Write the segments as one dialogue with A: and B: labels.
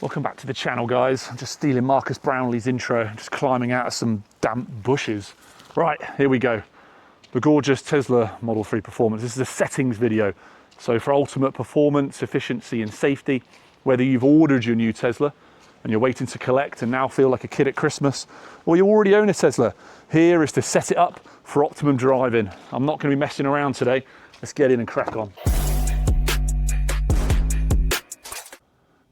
A: Welcome back to the channel, guys. I'm just stealing Marcus Brownlee's intro, just climbing out of some damp bushes. Right, here we go. The gorgeous Tesla Model 3 Performance. This is a settings video. So for ultimate performance, efficiency and safety, whether you've ordered your new Tesla and you're waiting to collect and now feel like a kid at Christmas, or you already own a Tesla, here is to set it up for optimum driving. I'm not going to be messing around today. Let's get in and crack on.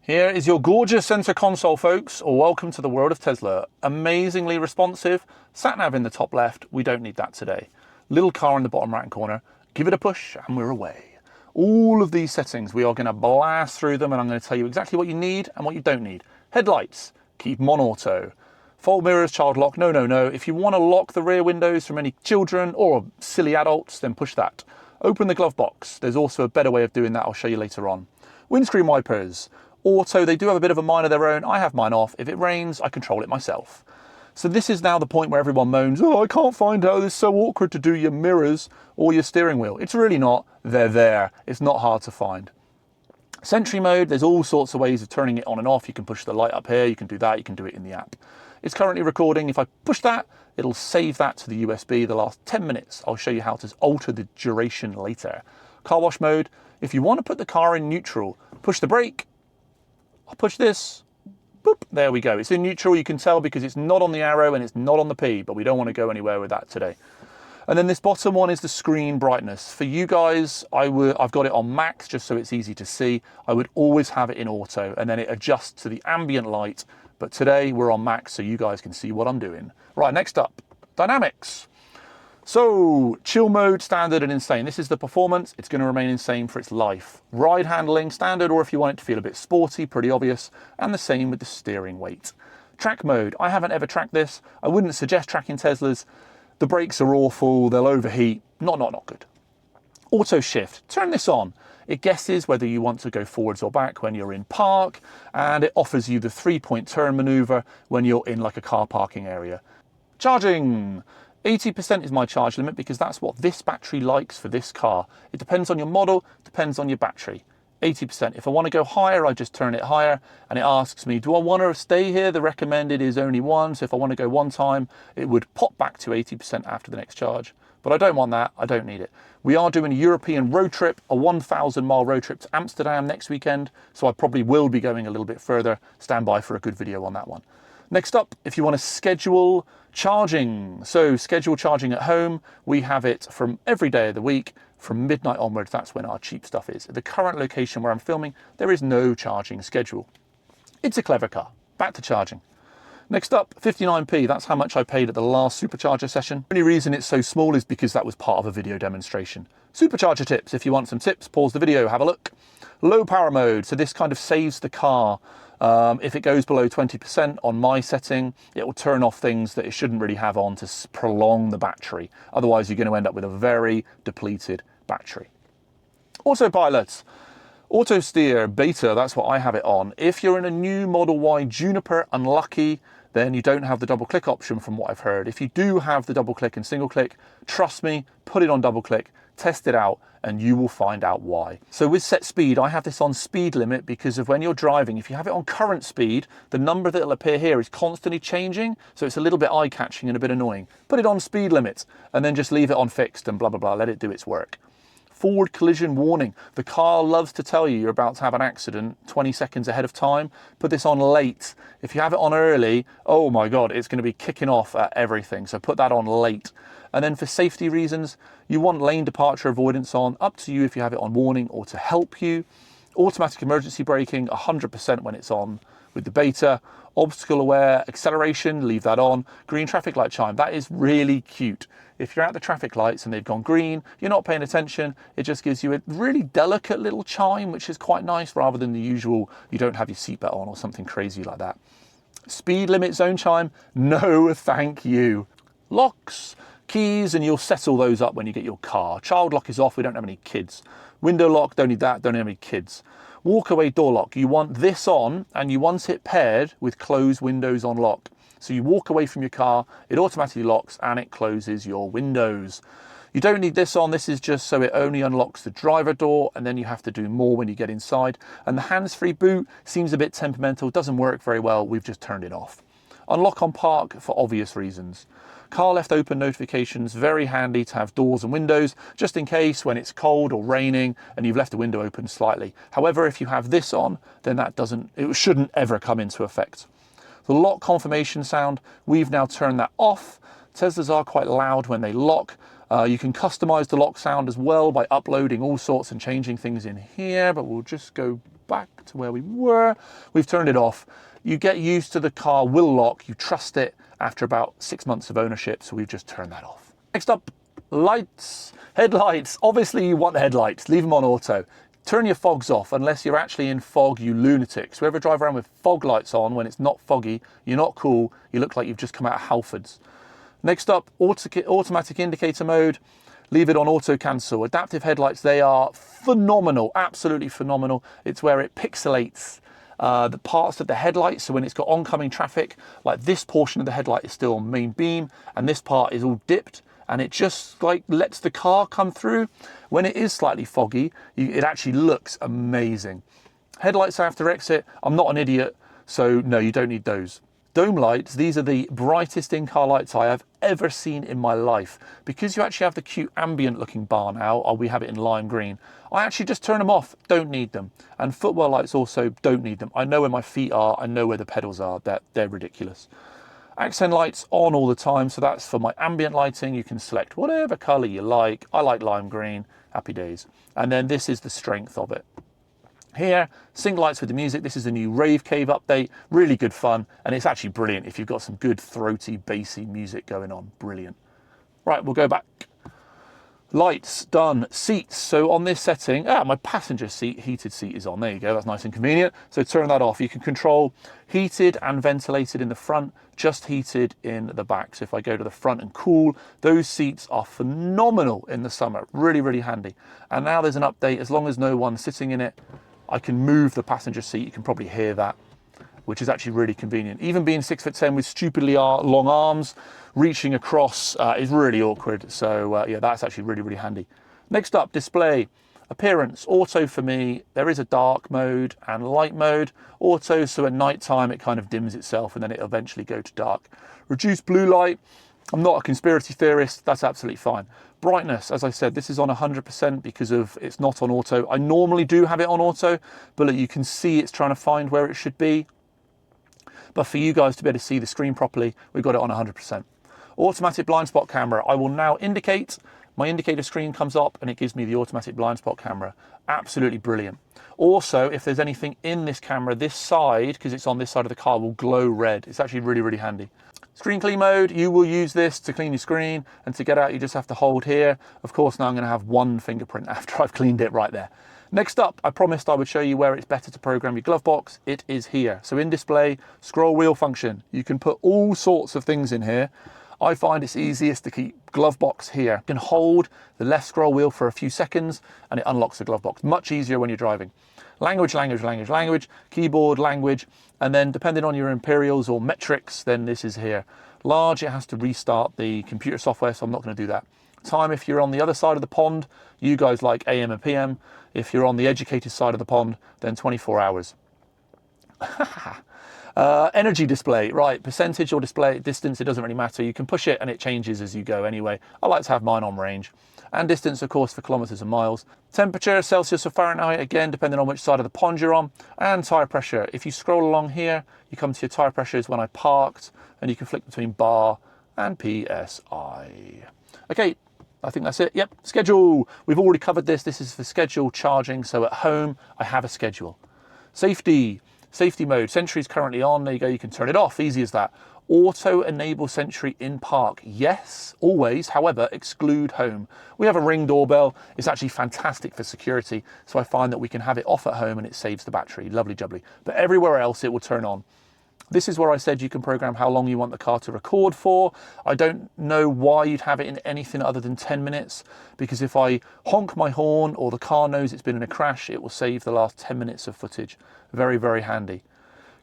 A: Here is your gorgeous center console, folks. Welcome to the world of Tesla. Amazingly responsive, sat nav in the top left. We don't need that today. Little car in the bottom right corner. Give it a push and we're away. All of these settings, we are going to blast through them, and I'm going to tell you exactly what you need and what you don't need. Headlights, keep them on auto. Fold mirrors, child lock, no. If you want to lock the rear windows from any children or silly adults, then push that. Open the glove box. There's also a better way of doing that. I'll show you later on. Windscreen wipers. Auto, they do have a bit of a mind of their own. I have mine off. If it rains, I control it myself. So this is now the point where everyone moans, oh, I can't find how this is so awkward to do your mirrors or your steering wheel. It's really not. They're there. It's not hard to find. Sentry mode, there's all sorts of ways of turning it on and off. You can push the light up here. You can do that. You can do it in the app. It's currently recording. If I push that, it'll save that to the USB the last 10 minutes. I'll show you how to alter the duration later. Car wash mode, if you want to put the car in neutral, push the brake. I'll push this, boop, there we go. It's in neutral, you can tell because it's not on the arrow and it's not on the P, but we don't want to go anywhere with that today. And then this bottom one is the screen brightness. For you guys, I've got it on max just so it's easy to see. I would always have it in auto and then it adjusts to the ambient light. But today we're on max so you guys can see what I'm doing. Right, next up, dynamics. So, chill mode, standard and insane. This is the performance. It's going to remain insane for its life. Ride handling, standard, or if you want it to feel a bit sporty, pretty obvious. And the same with the steering weight. Track mode. I haven't ever tracked this. I wouldn't suggest tracking Teslas. The brakes are awful. They'll overheat. Not good. Auto shift. Turn this on. It guesses whether you want to go forwards or back when you're in park. And it offers you the 3-point turn maneuver when you're in like a car parking area. Charging. 80% is my charge limit because that's what this battery likes for this car. It depends on your model, depends on your battery. 80%. If I want to go higher, I just turn it higher and it asks me, do I want to stay here? The recommended is only 1. So if I want to go 1 time, it would pop back to 80% after the next charge. But I don't want that. I don't need it. We are doing a European road trip, a 1,000-mile road trip to Amsterdam next weekend. So I probably will be going a little bit further. Stand by for a good video on that one. Next up, if you want to schedule charging. So schedule charging at home. We have it from every day of the week. From midnight onwards, that's when our cheap stuff is. At the current location where I'm filming, there is no charging schedule. It's a clever car. Back to charging. Next up, 59p. That's how much I paid at the last supercharger session. The only reason it's so small is because that was part of a video demonstration. Supercharger tips. If you want some tips, pause the video, have a look. Low power mode. So this kind of saves the car. If it goes below 20% on my setting, it will turn off things that it shouldn't really have on to prolong the battery. Otherwise, you're going to end up with a very depleted battery. Autopilot. Auto steer beta, that's what I have it on. If you're in a new Model Y Juniper, unlucky, then you don't have the double click option from what I've heard. If you do have the double click and single click, trust me, put it on double click, test it out, and you will find out why. So with set speed, I have this on speed limit because of when you're driving, if you have it on current speed, the number that will appear here is constantly changing, so it's a little bit eye-catching and a bit annoying. Put it on speed limit, and then just leave it on fixed and blah, blah, blah, let it do its work. Forward collision warning. The car loves to tell you you're about to have an accident 20 seconds ahead of time. Put this on late. If you have it on early, oh my God, it's going to be kicking off at everything. So put that on late. And then for safety reasons, you want lane departure avoidance on. Up to you if you have it on warning or to help you. Automatic emergency braking, 100% when it's on with the beta. Obstacle aware, acceleration, leave that on. Green traffic light chime, that is really cute. If you're at the traffic lights and they've gone green, you're not paying attention, it just gives you a really delicate little chime, which is quite nice rather than the usual, you don't have your seatbelt on or something crazy like that. Speed limit zone chime, no thank you. Locks, keys, and you'll settle those up when you get your car. Child lock is off, we don't have any kids. Window lock, don't need that, don't have any kids. Walk away door lock, you want this on and you want it paired with close windows on lock. So you walk away from your car, it automatically locks and it closes your windows. You don't need this on. This is just so it only unlocks the driver door, and then you have to do more when you get inside. And the hands-free boot seems a bit temperamental, doesn't work very well. We've just turned it off. Unlock on park for obvious reasons. Car left open notifications, very handy to have doors and windows, just in case when it's cold or raining and you've left the window open slightly. However, if you have this on, then it shouldn't ever come into effect. The lock confirmation sound, we've now turned that off. Teslas are quite loud when they lock. You can customize the lock sound as well by uploading all sorts and changing things in here, but we'll just go back to where we were. We've turned it off. You get used to the car will lock, you trust it after about 6 months of ownership, so we've just turned that off. Next up, lights, headlights. Obviously you want the headlights, leave them on auto. Turn your fogs off unless you're actually in fog, you lunatics. Whoever drive around with fog lights on when it's not foggy, you're not cool, you look like you've just come out of Halfords. Next up, automatic indicator mode. Leave it on auto cancel. Adaptive headlights, they are phenomenal, absolutely phenomenal. It's where it pixelates the parts of the headlight, so when it's got oncoming traffic, like this portion of the headlight is still on main beam and this part is all dipped, and it just like lets the car come through. When it is slightly foggy, it actually looks amazing. Headlights after exit, I'm not an idiot, so no, you don't need those. Dome lights, these are the brightest in-car lights I have ever seen in my life. Because you actually have the cute ambient looking bar now, or we have it in lime green, I actually just turn them off, don't need them. And footwell lights also don't need them. I know where my feet are, I know where the pedals are, they're ridiculous. Accent lights on all the time, so that's for my ambient lighting. You can select whatever color you like. I like lime green, happy days. And then this is the strength of it. Here, sync lights with the music. This is a new Rave Cave update, really good fun, and it's actually brilliant if you've got some good throaty, bassy music going on, brilliant. Right, we'll go back. Lights, done. Seats, so on this setting, my passenger seat, heated seat is on, there you go, that's nice and convenient. So turn that off. You can control heated and ventilated in the front, just heated in the back. So if I go to the front and cool, those seats are phenomenal in the summer, really, really handy. And now there's an update, as long as no one's sitting in it, I can move the passenger seat. You can probably hear that, which is actually really convenient. Even being 6'10" with stupidly long arms, reaching across is really awkward. So yeah, that's actually really, really handy. Next up, display. Appearance, auto for me. There is a dark mode and light mode. Auto, so at night time it kind of dims itself and then it'll eventually go to dark. Reduce blue light. I'm not a conspiracy theorist, that's absolutely fine. Brightness, as I said, this is on 100% because of it's not on auto. I normally do have it on auto, but you can see it's trying to find where it should be. But for you guys to be able to see the screen properly, we've got it on 100%. Automatic blind spot camera. I will now indicate, my indicator screen comes up and it gives me the automatic blind spot camera. Absolutely brilliant. Also, if there's anything in this camera, this side, because it's on this side of the car, will glow red. It's actually really, really handy. Screen clean mode, you will use this to clean your screen, and to get out you just have to hold here. Of course, now I'm going to have one fingerprint after I've cleaned it right there. Next up, I promised I would show you where it's better to program your glove box. It is here. So in display, scroll wheel function. You can put all sorts of things in here. I find it's easiest to keep glove box here. You can hold the left scroll wheel for a few seconds and it unlocks the glove box. Much easier when you're driving. Language, language, language, language, keyboard, language, and then depending on your imperials or metrics, then this is here. Large, it has to restart the computer software, so I'm not going to do that. Time, if you're on the other side of the pond, you guys like AM and PM. If you're on the educated side of the pond, then 24 hours. Energy display, right, percentage or display distance, it doesn't really matter. You can push it and it changes as you go anyway. I like to have mine on range. And distance, of course, for kilometers and miles. Temperature, Celsius or Fahrenheit, again, depending on which side of the pond you're on. And tire pressure. If you scroll along here, you come to your tire pressures when I parked, and you can flick between bar and PSI. Okay, I think that's it. Yep, schedule. We've already covered this. This is for schedule charging. So at home, I have a schedule. Safety mode. Sentry is currently on. There you go. You can turn it off. Easy as that. Auto enable Sentry in park. Yes, always. However, exclude home. We have a Ring doorbell. It's actually fantastic for security. So I find that we can have it off at home and it saves the battery. Lovely jubbly. But everywhere else, it will turn on. This is where I said you can program how long you want the car to record for. I don't know why you'd have it in anything other than 10 minutes, because if I honk my horn or the car knows it's been in a crash, it will save the last 10 minutes of footage. Very, very handy.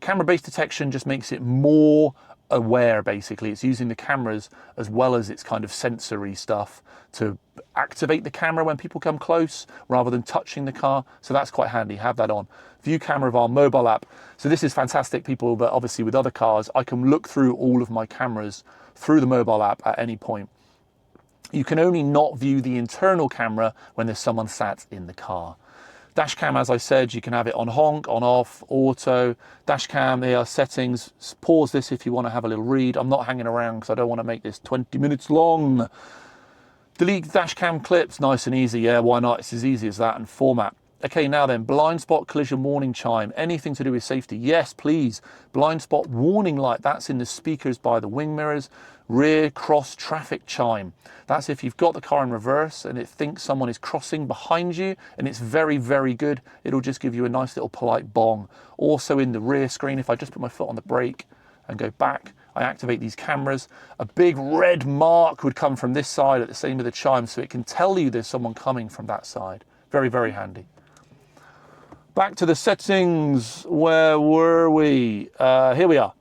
A: Camera-based detection just makes it more aware, basically. It's using the cameras as well as its kind of sensory stuff to activate the camera when people come close rather than touching the car. So that's quite handy, have that on. View camera of our mobile app. So this is fantastic, people, but obviously with other cars, I can look through all of my cameras through the mobile app at any point. You can only not view the internal camera when there's someone sat in the car. Dash cam, as I said, you can have it on honk, on off, auto. Dash cam, there are settings. Pause this if you want to have a little read. I'm not hanging around because I don't want to make this 20 minutes long. Delete dash cam clips, nice and easy. Yeah, why not? It's as easy as that. And format. Okay, now then, blind spot collision warning chime. Anything to do with safety? Yes, please. Blind spot warning light. That's in the speakers by the wing mirrors. Rear cross traffic chime. That's if you've got the car in reverse and it thinks someone is crossing behind you, and it's very, very good. It'll just give you a nice little polite bong. Also in the rear screen, if I just put my foot on the brake and go back, I activate these cameras. A big red mark would come from this side at the same with the chime, so it can tell you there's someone coming from that side. Very, very handy. Back to the settings. Where were we? Here we are.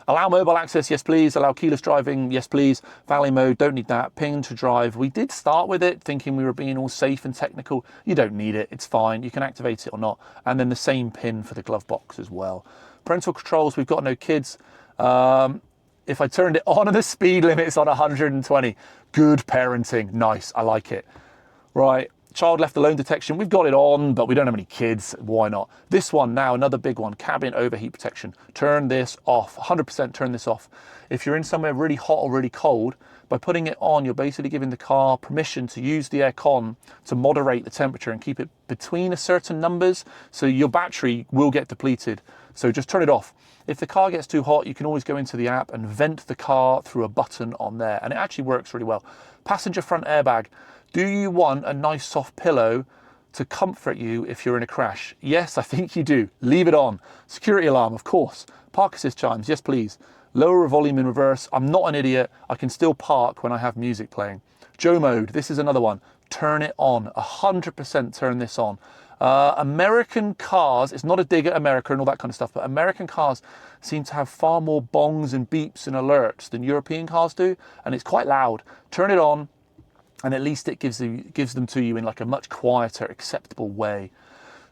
A: Allow mobile access, yes please. Allow keyless driving, yes please. Valet mode, don't need that. Ping to drive. We did start with it thinking we were being all safe and technical. You don't need it, it's fine. You can activate it or not. And then the same pin for the glove box as well. Parental controls, we've got no kids. If I turned it on and the speed limit's on 120, good parenting, nice, I like it. Right. Child left alone detection, we've got it on, but we don't have any kids, why not? This one now, another big one, cabin overheat protection. Turn this off, 100% turn this off. If you're in somewhere really hot or really cold, by putting it on, you're basically giving the car permission to use the aircon to moderate the temperature and keep it between a certain numbers, so your battery will get depleted. So just turn it off. If the car gets too hot, you can always go into the app and vent the car through a button on there, and it actually works really well. Passenger front airbag. Do you want a nice soft pillow to comfort you if you're in a crash? Yes, I think you do. Leave it on. Security alarm, of course. Park assist chimes, yes please. Lower volume in reverse. I'm not an idiot. I can still park when I have music playing. Joe mode, this is another one. Turn it on, 100% turn this on. American cars, it's not a dig at America and all that kind of stuff, but American cars seem to have far more bongs and beeps and alerts than European cars do, and it's quite loud. Turn it on, and at least it gives them to you in like a much quieter, acceptable way.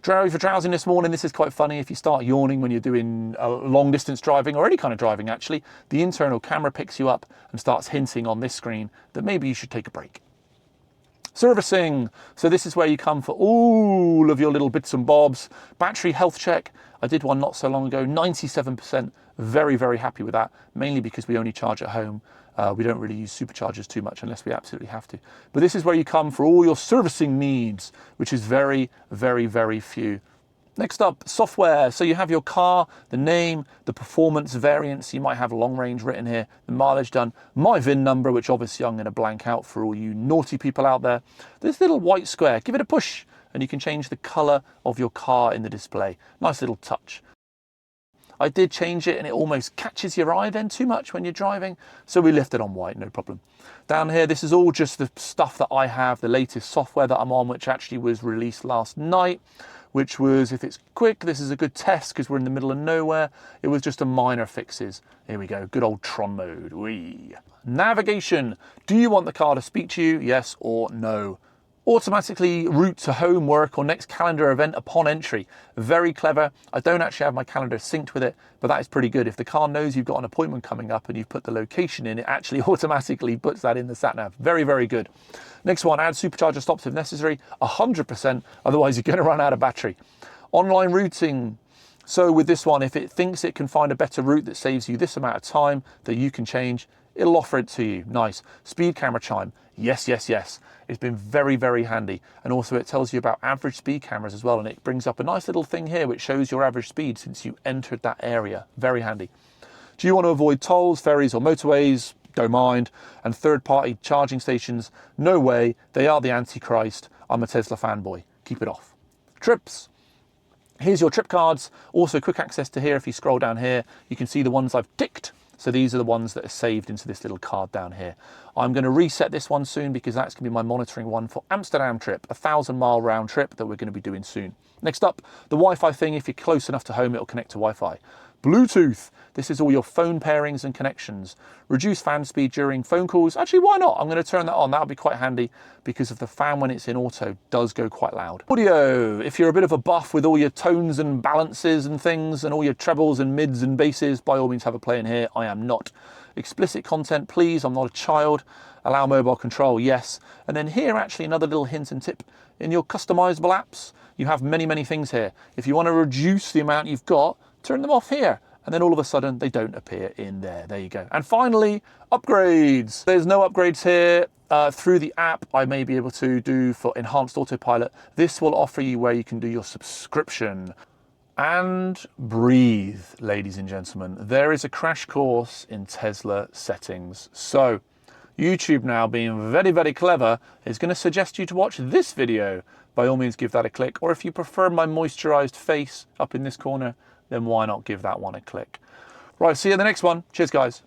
A: For drowsiness morning, this is quite funny. If you start yawning when you're doing long distance driving or any kind of driving actually, the internal camera picks you up and starts hinting on this screen that maybe you should take a break. Servicing. So this is where you come for all of your little bits and bobs. Battery health check. I did one not so long ago, 97%. Very, very happy with that, mainly because we only charge at home. We don't really use superchargers too much unless we absolutely have to. But this is where you come for all your servicing needs, which is very, very, very few. Next up, software. So you have your car, the name, the performance variants. You might have long range written here, the mileage done, my VIN number, which obviously I'm going to blank out for all you naughty people out there. This little white square, give it a push, and you can change the color of your car in the display. Nice little touch. I did change it and it almost catches your eye then too much when you're driving. So we left it on white, no problem. Down here, this is all just the stuff that I have, the latest software that I'm on, which actually was released last night, which was, if it's quick, this is a good test because we're in the middle of nowhere. It was just a minor fixes. Here we go, good old Tron mode. Whee. Navigation. Do you want the car to speak to you? Yes or no? Automatically route to home, work or next calendar event upon entry. Very clever. I don't actually have my calendar synced with it, but that is pretty good. If the car knows you've got an appointment coming up and you've put the location in, it actually automatically puts that in the sat nav. Very, very good. Next one, add supercharger stops if necessary, 100%, otherwise you're going to run out of battery. Online routing. So with this one, if it thinks it can find a better route that saves you this amount of time that you can change, it'll offer it to you. Nice. Speed camera chime. Yes, yes, yes. It's been very, very handy. And also it tells you about average speed cameras as well. And it brings up a nice little thing here which shows your average speed since you entered that area. Very handy. Do you want to avoid tolls, ferries or motorways? Don't mind. And third-party charging stations? No way. They are the Antichrist. I'm a Tesla fanboy. Keep it off. Trips. Here's your trip cards. Also quick access to here. If you scroll down here, you can see the ones I've ticked. So these are the ones that are saved into this little card down here. I'm going to reset this one soon because that's going to be my monitoring one for Amsterdam trip, a 1,000-mile round trip that we're going to be doing soon. Next up, the Wi-Fi thing. If you're close enough to home, it'll connect to Wi-Fi. Bluetooth, this is all your phone pairings and connections. Reduce fan speed during phone calls. Actually, why not? I'm going to turn that on. That'll be quite handy because of the fan when it's in auto does go quite loud. Audio, if you're a bit of a buff with all your tones and balances and things and all your trebles and mids and basses, by all means have a play in here. I am not. Explicit content, please. I'm not a child. Allow mobile control, yes. And then here, actually, another little hint and tip. In your customizable apps, you have many, many things here. If you want to reduce the amount you've got, turn them off here. And then all of a sudden, they don't appear in there. There you go. And finally, upgrades. There's no upgrades here. Through the app, I may be able to do for enhanced autopilot. This will offer you where you can do your subscription. And breathe, ladies and gentlemen. There is a crash course in Tesla settings. So YouTube now, being very, very clever, is going to suggest you to watch this video. By all means, give that a click. Or if you prefer my moisturized face up in this corner, then why not give that one a click? Right, see you in the next one. Cheers, guys.